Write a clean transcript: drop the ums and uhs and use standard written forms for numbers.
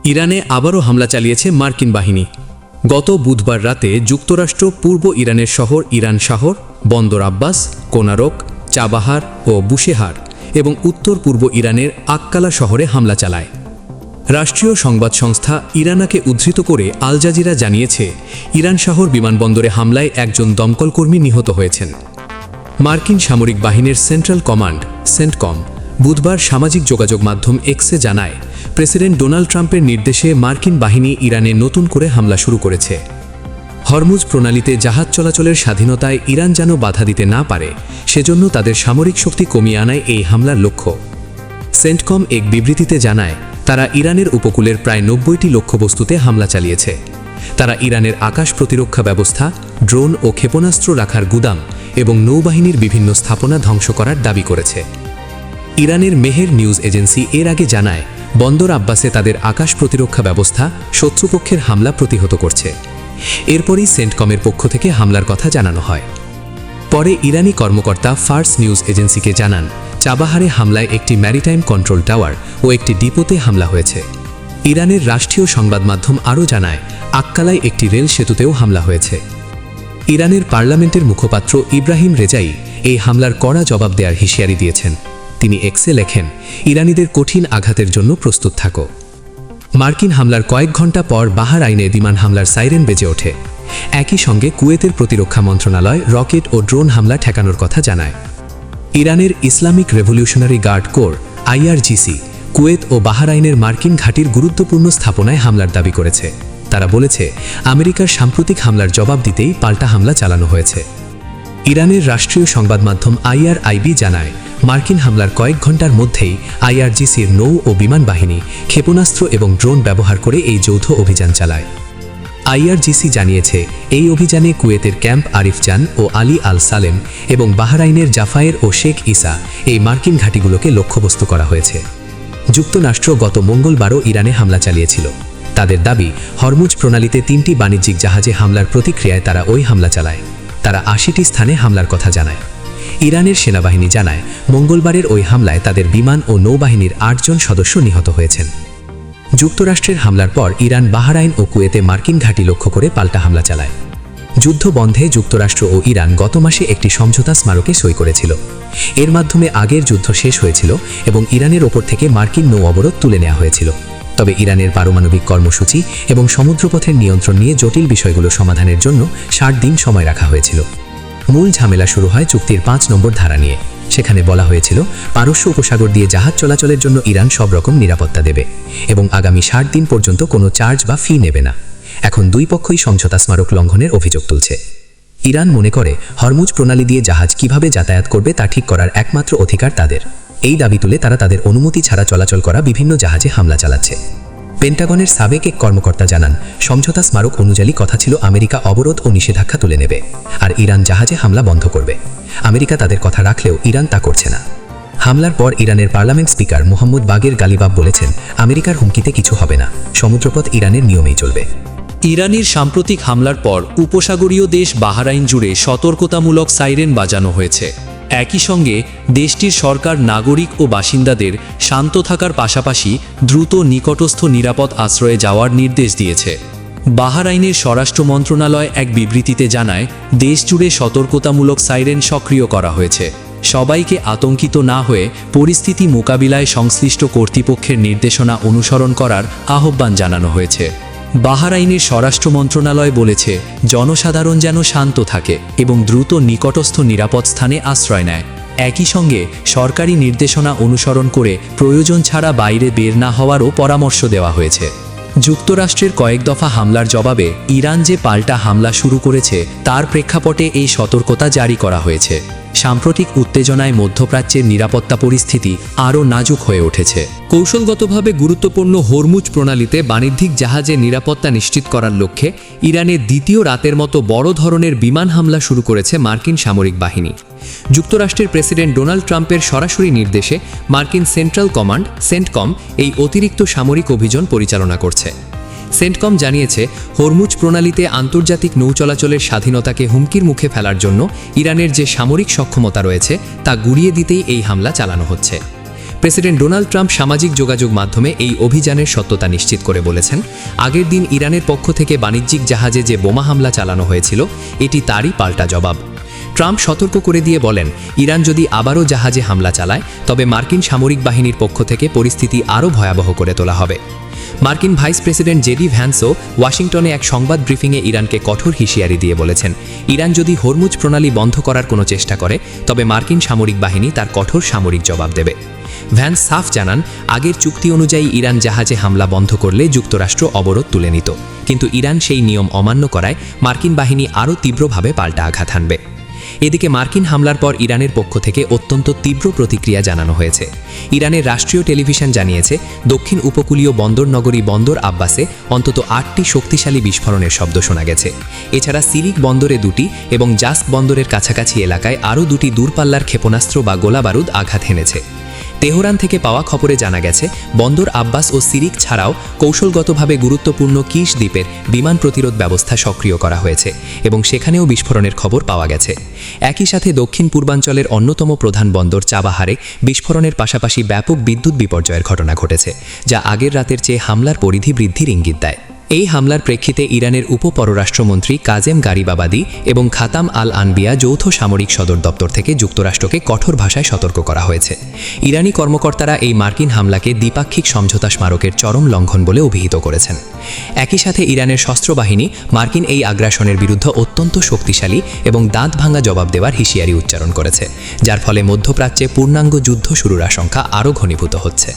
ইরানে আবারও হামলা চালিয়েছে মার্কিন বাহিনী। গত বুধবার রাতে যুক্তরাষ্ট্র পূর্ব ইরানের শহর ইরান শহর, বন্দর আব্বাস, কোনারক, চাবাহার ও বুশেহার এবং উত্তর পূর্ব ইরানের আক্কালা শহরে হামলা চালায়। রাষ্ট্রীয় সংবাদ সংস্থা ইরানাকে উদ্ধৃত করে আল জাজিরা জানিয়েছে, ইরান শহর বিমানবন্দরে হামলায় একজন দমকলকর্মী নিহত হয়েছেন। মার্কিন সামরিক বাহিনীর সেন্ট্রাল কমান্ড সেন্টকম বুধবার সামাজিক যোগাযোগ মাধ্যম এক্সে জানায়, প্রেসিডেন্ট ডোনাল্ড ট্রাম্পের নির্দেশে মার্কিন বাহিনী ইরানে নতুন করে হামলা শুরু করেছে। হরমুজ প্রণালীতে জাহাজ চলাচলের স্বাধীনতায় ইরান যেন বাধা দিতে না পারে, সেজন্য তাদের সামরিক শক্তি কমিয়ে আনায় এই হামলার লক্ষ্য। সেন্টকম এক বিবৃতিতে জানায়, তারা ইরানের উপকূলের প্রায় 90টি লক্ষ্যবস্তুতে হামলা চালিয়েছে। তারা ইরানের আকাশ প্রতিরক্ষা ব্যবস্থা, ড্রোন ও ক্ষেপণাস্ত্র রাখার গুদাম এবং নৌবাহিনীর বিভিন্ন স্থাপনা ধ্বংস করার দাবি করেছে। ইরানের মেহের নিউজ এজেন্সি এর আগে জানায়, বন্দর আব্বাসে তাদের আকাশ প্রতিরক্ষা ব্যবস্থা শত্রুপক্ষের হামলা প্রতিহত করছে। এরপরই সেন্টকমের পক্ষ থেকে হামলার কথা জানানো হয়। পরে ইরানি কর্মকর্তা ফার্স নিউজ এজেন্সিকে জানান, চাবাহারে হামলায় একটি ম্যারিটাইম কন্ট্রোল টাওয়ার ও একটি ডিপোতে হামলা হয়েছে। ইরানের রাষ্ট্রীয় সংবাদ মাধ্যম আরও জানায়, আক্কালায় একটি রেল সেতুতেও হামলা হয়েছে। ইরানের পার্লামেন্টের মুখপাত্র ইব্রাহিম রেজাই এই হামলার কড়া জবাব দেওয়ার হুঁশিয়ারি দিয়েছেন। তিনি এক্সে লেখেন, ইরানিদের কঠিন আঘাতের জন্য প্রস্তুত থাকো। মার্কিন হামলার কয়েক ঘণ্টা পর বাহরাইনে বিমান হামলার সাইরেন বেজে ওঠে। একই সঙ্গে কুয়েতের প্রতিরক্ষা মন্ত্রণালয় রকেট ও ড্রোন হামলা ঠেকানোর কথা জানায়। ইরানের Islamic Revolutionary Guard Corps IRGC Kuwait ও বাহরাইনের মার্কিন ঘাঁটির গুরুত্বপূর্ণ স্থাপনায় হামলার দাবি করেছে। তারা বলেছে, আমেরিকার সাম্প্রতিক হামলার জবাব দিতেই পাল্টা হামলা চালানো হয়েছে। ইরানের রাষ্ট্রীয় সংবাদ মাধ্যম আইআরআইবি জানায়, মার্কিন হামলার কয়েক ঘণ্টার মধ্যেই আইআরজিসির নৌ ও বিমান বাহিনী ক্ষেপণাস্ত্র এবং ড্রোন ব্যবহার করে এই যৌথ অভিযান চালায়। আইআরজিসি জানিয়েছে, এই অভিযানে কুয়েতের ক্যাম্প আরিফজান ও আলী আল সালেম এবং বাহরাইনের জাফায়ের ও শেখ ইসা এই মার্কিন ঘাঁটিগুলোকে লক্ষ্যবস্তু করা হয়েছে। যুক্তরাষ্ট্র গত মঙ্গলবারও ইরানে হামলা চালিয়েছিল। তাদের দাবি, হরমুজ প্রণালীতে 3টি বাণিজ্যিক জাহাজে হামলার প্রতিক্রিয়ায় তারা ওই হামলা চালায়। তারা 80টি স্থানে হামলার কথা জানায়। ইরানের সেনাবাহিনী জানায়, মঙ্গলবারের ওই হামলায় তাদের বিমান ও নৌবাহিনীর 8 জন সদস্য নিহত হয়েছেন। যুক্তরাষ্ট্রের হামলার পর ইরান বাহরাইন ও কুয়েতে মার্কিন ঘাঁটি লক্ষ্য করে পাল্টা হামলা চালায়। যুদ্ধ বন্ধে যুক্তরাষ্ট্র ও ইরান গত মাসে একটি সমঝোতা স্মারকে সই করেছিল। এর মাধ্যমে আগের যুদ্ধ শেষ হয়েছিল এবং ইরানের ওপর থেকে মার্কিন নৌ অবরোধ তুলে নেওয়া হয়েছিল। তবে ইরানের পারমাণবিক কর্মসূচি এবং সমুদ্রপথের নিয়ন্ত্রণ নিয়ে জটিল বিষয়গুলো সমাধানের জন্য 60 দিন সময় রাখা হয়েছিল। মূল ঝামেলা শুরু হয় চুক্তির 5 নম্বর ধারা নিয়ে। সেখানে বলা হয়েছিল, পারস্য উপসাগর দিয়ে জাহাজ চলাচলের জন্য ইরান সব রকম নিরাপত্তা দেবে এবং আগামী 60 দিন পর্যন্ত কোনো চার্জ বা ফি নেবে না। এখন দুই পক্ষই সমঝোতা স্মারক লঙ্ঘনের অভিযোগ তুলছে। ইরান মনে করে, হরমুজ প্রণালী দিয়ে জাহাজ কিভাবে যাতায়াত করবে তা ঠিক করার একমাত্র অধিকার তাদের। এই দাবি তুলে তারা তাদের অনুমতি ছাড়া চলাচল করা বিভিন্ন জাহাজে হামলা চালাচ্ছে। পেন্টাগনের সাবেক এক কর্মকর্তা জানান, সমঝোতা স্মারক অনুযায়ী কথা ছিল আমেরিকা অবরোধ ও নিষেধাজ্ঞা তুলে নেবে আর ইরান জাহাজে হামলা বন্ধ করবে। আমেরিকা তাদের কথা রাখলেও ইরান তা করছে না। হামলার পর ইরানের পার্লামেন্ট স্পিকার মোহাম্মদ বাগের গালিবাব বলেছেন, আমেরিকার হুমকিতে কিছু হবে না, সমুদ্রপথ ইরানের নিয়মেই চলবে। ইরানের সাম্প্রতিক হামলার পর উপসাগরীয় দেশ বাহরাইন জুড়ে সতর্কতামূলক সাইরেন বাজানো হয়েছে। একই সঙ্গে দেশটির সরকার নাগরিক ও বাসিন্দাদের শান্ত থাকার পাশাপাশি দ্রুত নিকটস্থ নিরাপদ আশ্রয়ে যাওয়ার নির্দেশ দিয়েছে। বাহরাইনের স্বরাষ্ট্র মন্ত্রণালয় এক বিবৃতিতে জানায়, দেশ জুড়ে সতর্কতামূলক সাইরেন সক্রিয় করা হয়েছে। সবাইকে আতঙ্কিত না হয়ে পরিস্থিতি মোকাবিলায় সংশ্লিষ্ট কর্তৃপক্ষের নির্দেশনা অনুসরণ করার আহ্বান জানানো হয়েছে। বাহরাইনের স্বরাষ্ট্র মন্ত্রণালয় বলেছে, জনসাধারণ যেন শান্ত থাকে এবং দ্রুত নিকটস্থ নিরাপদ স্থানে আশ্রয় নেয়। একই সঙ্গে সরকারি নির্দেশনা অনুসরণ করে প্রয়োজন ছাড়া বাইরে বের না হওয়ারও পরামর্শ দেওয়া হয়েছে। যুক্তরাষ্ট্রের কয়েক দফা হামলার জবাবে ইরান যে পাল্টা হামলা শুরু করেছে তার প্রেক্ষাপটে এই সতর্কতা জারি করা হয়েছে। সাম্প্রতিক উত্তেজনায় মধ্যপ্রাচ্যের নিরাপত্তা পরিস্থিতি আরও নাজুক হয়ে উঠেছে। কৌশলগতভাবে গুরুত্বপূর্ণ হরমুজ প্রণালীতে বাণিজ্যিক জাহাজের নিরাপত্তা নিশ্চিত করার লক্ষ্যে ইরানের দ্বিতীয় রাতের মতো বড় ধরনের বিমান হামলা শুরু করেছে মার্কিন সামরিক বাহিনী। যুক্তরাষ্ট্রের প্রেসিডেন্ট ডোনাল্ড ট্রাম্পের সরাসরি নির্দেশে মার্কিন সেন্ট্রাল কমান্ড সেন্টকম এই অতিরিক্ত সামরিক অভিযান পরিচালনা করছে। সেন্টকম জানিয়েছে, হরমুজ প্রণালীতে আন্তর্জাতিক নৌ চলাচলের স্বাধীনতাকে হুমকির মুখে ফেলার জন্য ইরানের যে সামরিক সক্ষমতা রয়েছে তা গুড়িয়ে দিতেই এই হামলা চালানো হচ্ছে। প্রেসিডেন্ট ডোনাল্ড ট্রাম্প সামাজিক যোগাযোগ মাধ্যমে এই অভিযানের সত্যতা নিশ্চিত করে বলেছেন, আগের দিন ইরানের পক্ষ থেকে বাণিজ্যিক জাহাজে যে বোমা হামলা চালানো হয়েছিল এটি তারই পাল্টা জবাব। ট্রাম্প সতর্ক করে দিয়ে বলেন, ইরান যদি আবারও জাহাজে হামলা চালায় তবে মার্কিন সামরিক বাহিনীর পক্ষ থেকে পরিস্থিতি আরও ভয়াবহ করে তোলা হবে। মার্কিন ভাইস প্রেসিডেন্ট জেডি ভ্যান্সও ওয়াশিংটনে এক সংবাদ ব্রিফিংয়ে ইরানকে কঠোর হুঁশিয়ারি দিয়ে বলেছেন, ইরান যদি হরমুজ প্রণালী বন্ধ করার কোনো চেষ্টা করে তবে মার্কিন সামরিক বাহিনী তার কঠোর সামরিক জবাব দেবে। ভ্যান্স সাফ জানান, আগের চুক্তি অনুযায়ী ইরান জাহাজে হামলা বন্ধ করলে যুক্তরাষ্ট্র অবরোধ তুলে নিত, কিন্তু ইরান সেই নিয়ম অমান্য করায় মার্কিন বাহিনী আরও তীব্রভাবে পাল্টা আঘাত হানবে। এদিকে মার্কিন হামলার পর ইরানের পক্ষ থেকে অত্যন্ত তীব্র প্রতিক্রিয়া জানানো হয়েছে। ইরানের রাষ্ট্রীয় টেলিভিশন জানিয়েছে, দক্ষিণ উপকূলীয় বন্দর নগরী বন্দর আব্বাসে অন্তত 8টি শক্তিশালী বিস্ফোরণের শব্দ শোনা গেছে। এছাড়া সিরিক বন্দরে 2টি এবং জাস্ক বন্দরের কাছাকাছি এলাকায় আরও 2টি দূরপাল্লার ক্ষেপণাস্ত্র বা গোলাবারুদ আঘাত হেনেছে। তেহরান থেকে পাওয়া খবরে জানা গেছে, বন্দর আব্বাস ও সিরিক ছাড়াও কৌশলগতভাবে গুরুত্বপূর্ণ কিশ দ্বীপের বিমান প্রতিরোধ ব্যবস্থা সক্রিয় করা হয়েছে এবং সেখানেও বিস্ফোরণের খবর পাওয়া গেছে। একই সাথে দক্ষিণ পূর্বাঞ্চলের অন্যতম প্রধান বন্দর চাবাহারে বিস্ফোরণের পাশাপাশি ব্যাপক বিদ্যুৎ বিপর্যয়ের ঘটনা ঘটেছে, যা আগের রাতের চেয়ে হামলার পরিধি বৃদ্ধির ইঙ্গিত দেয়। এই হামলার প্রেক্ষিতে ইরানের উপপররাষ্ট্রমন্ত্রী কাজেম গারিবাবাদি এবং খাতাম আল আনবিয়া যৌথ সামরিক সদর দপ্তর থেকে যুক্তরাষ্ট্রকে কঠোর ভাষায় সতর্ক করা হয়েছে। ইরানি কর্মকর্তারা এই মার্কিন হামলাকে দ্বিপাক্ষিক সমঝোতা স্মারকের চরম লঙ্ঘন বলে অভিহিত করেছেন। একই সাথে ইরানের সশস্ত্র বাহিনী মার্কিন এই আগ্রাসনের বিরুদ্ধে অত্যন্ত শক্তিশালী এবং দাঁত ভাঙা জবাব দেওয়ার হুঁশিয়ারি উচ্চারণ করেছে, যার ফলে মধ্যপ্রাচ্যে পূর্ণাঙ্গ যুদ্ধ শুরুর আশঙ্কা আরও ঘনীভূত হচ্ছে।